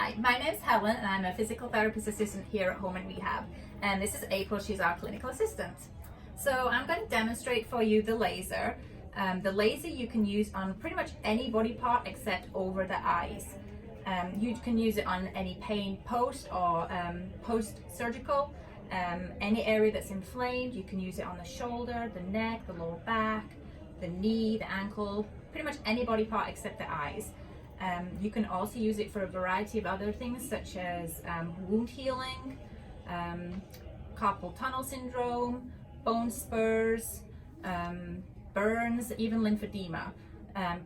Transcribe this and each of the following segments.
Hi, my name's Helen and I'm a physical therapist assistant here at Hohman Rehab. And this is April, she's our clinical assistant. So I'm going to demonstrate for you the laser. The laser you can use on pretty much any body part except over the eyes. You can use it on any pain post or post-surgical. Any area that's inflamed, you can use it on the shoulder, the neck, the lower back, the knee, the ankle, pretty much any body part except the eyes. You can also use it for a variety of other things such as wound healing, carpal tunnel syndrome, bone spurs, burns, even lymphedema.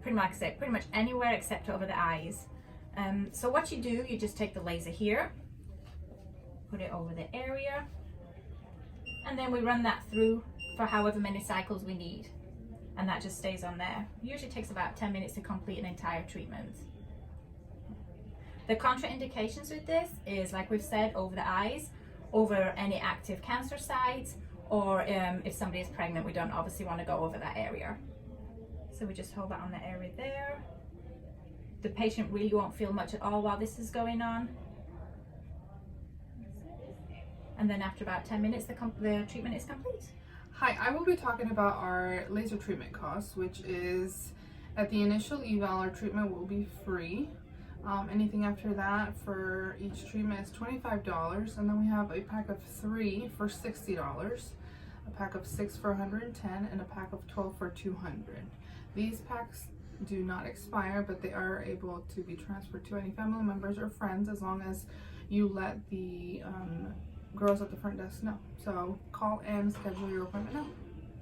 Pretty much anywhere except over the eyes. So what you do, you just take the laser here, put it over the area, and then we run that through for however many cycles we need. And that just stays on there. Usually takes about 10 minutes to complete an entire treatment. The contraindications with this is, like we've said, over the eyes, over any active cancer sites, or if somebody is pregnant, we don't obviously want to go over that area. So we just hold that on the area there. The patient really won't feel much at all while this is going on. And then after about 10 minutes, the treatment is complete. Hi, I will be talking about our laser treatment costs, which is at the initial eval, our treatment will be free. Anything after that for each treatment is $25, and then we have a pack of 3 for $60, a pack of 6 for $110, and a pack of 12 for $200. These packs do not expire, but they are able to be transferred to any family members or friends as long as you let the girls at the front desk know. So call and schedule your appointment now.